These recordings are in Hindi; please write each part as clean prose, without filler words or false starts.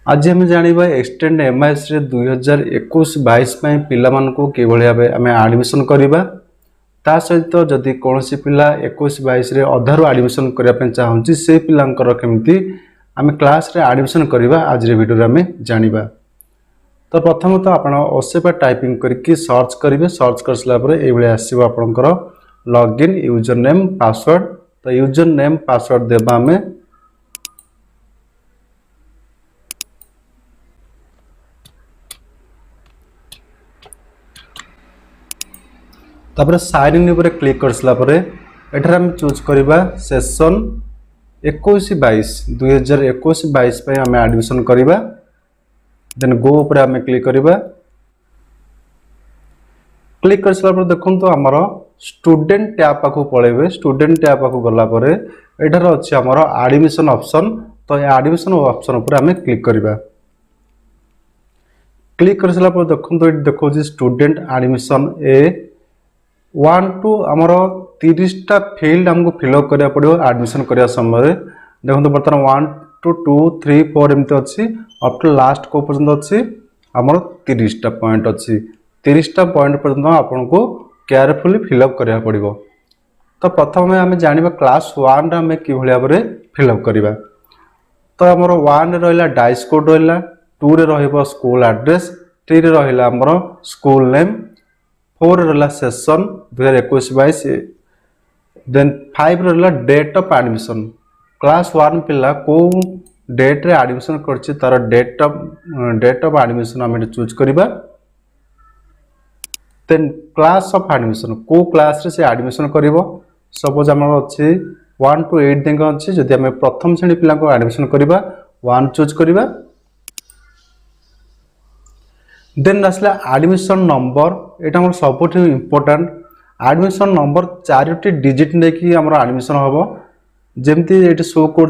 आज आम जाना एक्सटेंड एमआईएस 2021-22 पिला कि आम आडमिशन करवा ता सहित जदि कौन पिला 21-22 अधारू आडमिशन करने चाहूँगी से पिलांकर केमती आम क्लास रे आडमिशन करवा आज वीडियो आम जाना। तो प्रथम तो आप ओसेपा टाइपिंग करके सर्च करेंगे। सर्च कर सारापर ये आसो आपंकर लॉगिन यूजर नेम पासवर्ड। तो यूजर नेम पासवर्ड देवा आम तापर साइन इन पर क्लिक कर सारापर एठार आम चूज करवा सेशन 21-22 आम आडमिशन करवा। देन गो पर आम क्लिक करवा। क्लिक कर सारापर देखो आमर स्टूडेंट टैब पाखु पलैबे। स्टूडेंट टैब पाखु गलापर एठार अच्छी आमर आडमिशन ऑप्शन। तो ये आडमिशन ऑप्शन पर आम क्लिक करवा। क्लिक कर सारापर देखो ये देखो स्टूडेंट आडमिशन ए 1 to आमर 30टा फील्ड आमको फिलअप करा पड़ो आडमिशन करने समय। देखो बर्तमान 1 to 2 3 4 एमती अच्छी अप टू लास्ट को पर्यंत अच्छी आमर 30टा पॉइंट अच्छी। 30टा पॉइंट पर्यंत आपन को केयरफुली फिलअप करा पड़ो। तो प्रथम आम जाना क्लास 1 आम कि भाव में फिलअप करवा। तो आमर 1 रहा डाइस कोड रहा, 2 रे रहा स्कूल एड्रेस, 3 रे रहा आमर स्कूल नेम, 4 रहा सेशन 2021-22, देन 5 रहा डेट ऑफ एडमिशन। क्लास 1 पिला को डेट रे एडमिशन करछि तार डेट ऑफ एडमिशन आम चूज करवा। देन क्लास ऑफ एडमिशन को क्लास रे से एडमिशन करिवो। सपोज आमर अच्छी 1 to 8 दिन अच्छी जदि आम प्रथम श्रेणी पिला को एडमिशन करवा 1 चूज करवा। देन आसला एडमिशन नंबर। यहाँ आम सब इम्पोर्टाट एडमिशन नंबर 4टी डिजिट नहीं आम एडमिशन हम जमती ये शो कर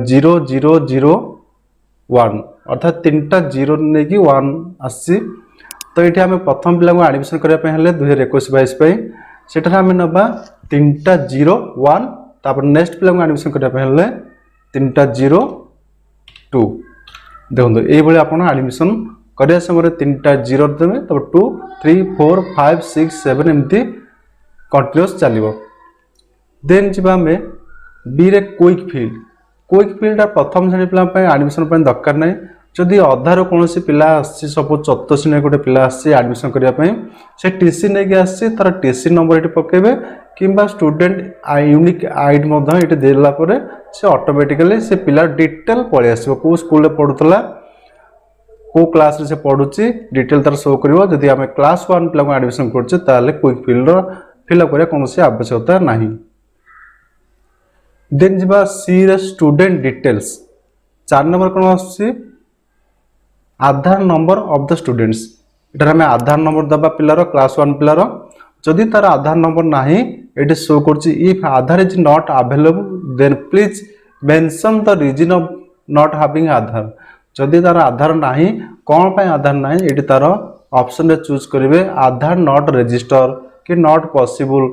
0001 अर्थात 3टा 0 नहीं 1 आसी। तो ये आम प्रथम पिला एडमिशन करने 2021-22 से आम ना 3टा 0 1 तापर नेक्स्ट पिला एडमिशन करने 3टा 0 2। देखो ये आप एडमिशन करने समय 3टा 0 देवे तब 2 3 4 5 6 7 एमती कंटिन्यूस चलो। देन जी आम बी रे क्विक फील्ड। क्विक फील्ड प्रथम श्रेणी पिला एडमिशन दरकार ना। जदि अधार कौन पिला सपोज 4th श्रेणी गोटे पिला आडमिशन करने से टीसी नहीं आसी तार टीसी नंबर ये पकेबे कि स्टूडेंट यूनिक आईडी ये देलापर से ऑटोमेटिकली से पिला डिटेल पलि आसो कौ स्कूल पढ़ुला को क्लास रे से पढ़ुची डिटेल तार शो करिवो। जदि आम क्लास 1 पिला एडमिशन करछे ताले क्विक फील्ड फिलअप करिया कौन आवश्यकता नहीं। देन जिबा सी रे स्टूडेंट डिटेल्स 4 नंबर कौन आसी आधार नंबर ऑफ द स्टूडेंट्स। इधर आम आधार नंबर दबा पिलार क्लास 1 पिलार जदि तार आधार नंबर नहीं ये शो करछि if Aadhaar is not available then please mention the reason of not having Aadhaar. जदि तार आधार नहीं कौन पे आधार नहीं ये तार ऑप्शन रे चूज करेंगे आधार नॉट रजिस्टर कि नॉट पॉसिबल।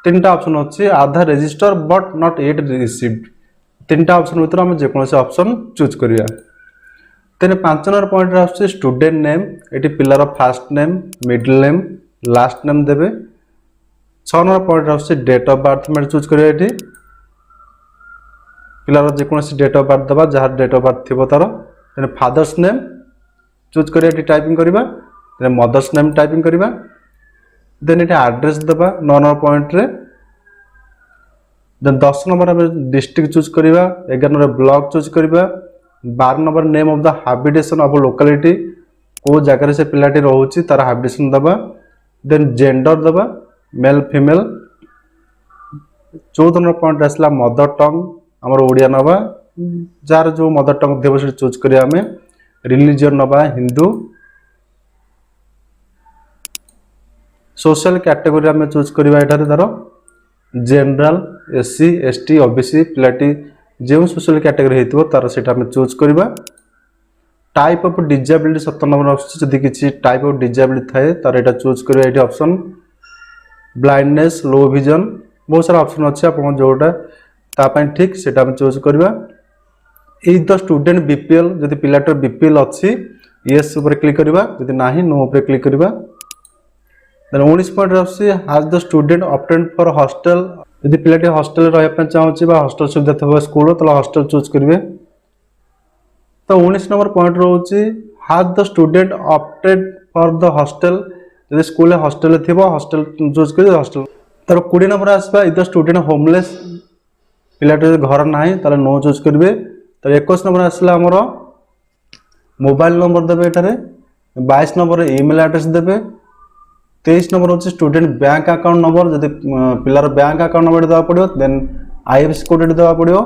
3टा ऑप्शन अच्छी Aadhaar register but not yet received. 3टा ऑप्शन भर आम जेकोसी ऑप्शन चूज करिया। तेने 5 नंबर पॉइंट आसुचे स्टूडेंट नेम। ये पिलार first name middle name last name देवे। 6 नंबर पॉइंट आसुचे डेट ऑफ बर्थ में चूज करिया। ये पिलार जेकोसी डेट ऑफ बर्थ दबा जहाँ डेट ऑफ बर्थ थी तार। देन फादर्स नेम चूज करिया टाइपिंग करवा। देन मदर्स नेम टाइपिंग करवा। देन ये एड्रेस दबा 9 नंबर पॉइंट रे। देन 10 नंबर डिस्ट्रिक्ट चूज करवा। 11 नंबर ब्लॉक चूज करवा। 12 number name of the habitation of locality को जगह से पिलाटी रोचे तार हैबिटेशन दबा। देन जेंडर दबा मेल फीमेल। 14 नंबर पॉइंट आसला मदर टंग आमर ओडिया नवा जार जो मदर टंग देव से चूज करिया। आम रिलीजन नवा हिंदू। सोशल कैटेगरी आम चूज करवा एठारे तार जनरल एससी एसटी ओबीसी पिलाटी जो सोशल कैटेगरी होइतिबो तार सेटा आम चूज करवा। टाइप ऑफ डिजेबिलिटी 7 नंबर आसुछि जदि किछि टाइप ऑफ डिजेबिलिटी थाए तार एटा चूज करवा। एठी ऑप्शन ब्लाइंडनेस लो विजन बहुत सारा ऑप्शन अच्छे आप जोटा तापाई ठीक से चूज करवा। इज द स्टूडेंट बीपीएल जदि पिलाटर बीपीएल अच्छी यस ऊपर क्लिक करबा जदि नाही नो ऊपर क्लिक करबा। देन 19 पॉइंट आसी has the student opted for hostel जदि पिलाटी हॉस्टल रहया पे चाहूची बा हॉस्टल सुविधा थबा स्कूल तो हॉस्टल चूज करबे। तो 19 नंबर पॉइंट रहउची has the student opted for the hostel जदि स्कूल हॉस्टल थिबो हॉस्टल चूज कर हॉस्टल। तर 20 नंबर आसबा इज द स्टूडेंट होमलेस पिलाटे घर नाही ताले नो चूज करबे। तो 21 नंबर आसला हमर मोबाइल नंबर देबे एटारे 22 नंबर ईमेल एड्रेस देबे 23 नंबर होची स्टूडेंट बैंक अकाउंट नंबर जदि पिलार बैंक अकाउंट नंबर देबा पड़ियो देन आईएफएससी कोड देबा पड़ियो।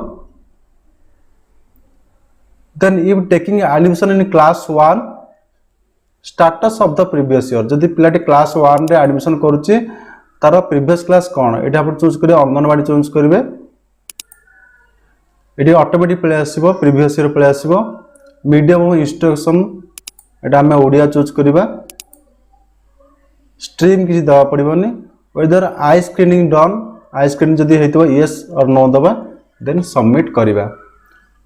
Then if taking admission in class 1 status of the previous year जदि पिलाटी क्लास 1 रे एडमिशन करूची तार प्रीवियस क्लास कोन एटा आपण चूज करियो अंगनवाड़ी चूज करिवे। एटी ऑटोमेटिक प्ले आसीबो प्रीवियस ईयर प्ले आसीबो। मीडियम और इंस्ट्रक्शन एटा हमें ओडिया चूज करिबा। स्ट्रीम किसी दवा पड़िबोनी whether eye screening done eye screening जदि हेतिबो यस और नो दबा देन सबमिट करिबा।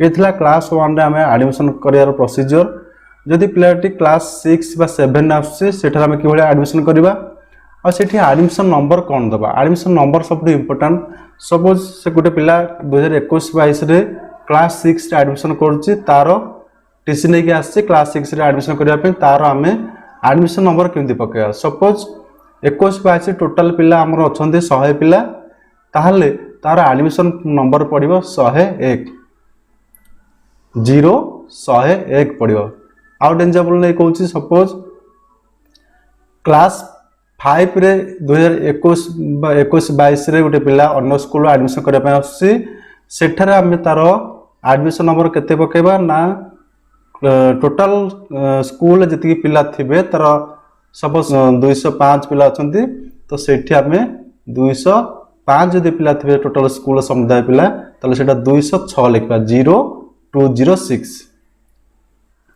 ये थिला क्लास 1 रे हमें एडमिशन करियार प्रोसीजर। जदि प्लेटी क्लास 6 बा 7 आसी सेठा हमें किबळे एडमिशन करिबा और सेठी एडमिशन नंबर कोन दबा एडमिशन नंबर सबटु इंपोर्टेंट। सपोज से गोटे पिला 2021-22 रे क्लास 6 रे एडमिशन करछि तारो टीसी नै के आसी क्लास 6 रे एडमिशन करिया पे तारो हमें एडमिशन नंबर केमति पकेया। सपोज 21-22 टोटल पिला हमर अछन्ते 100 पिला ताहले तार एडमिशन नंबर पड़िबो 101 101 पड़िबो। आउट एग्जांपल नै कहूछि सपोज क्लास 5 रे 2021-22 रे गोटे पिला अन्य स्कूल एडमिशन करिया पे आसी सेठारे हम तार एडमिशन नंबर केते पकेबा ना टोटल स्कूल जति पिला थिबे तार सपोज 205 पिला अछंती तो सेठी हमें 205 जदि पिला थिबे टोटल स्कूल समुदाय पिला तले सेटा 206 लिखबा 0206।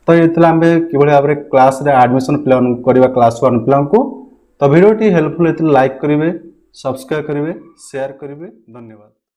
तो एतला हम किबळे आबरे क्लास रे एडमिशन प्लान करबा क्लास 1 प्लान को। तो वीडियो टी हेल्पफुल हेतु लाइक करिवे सब्सक्राइब करिवे शेयर करिवे। धन्यवाद।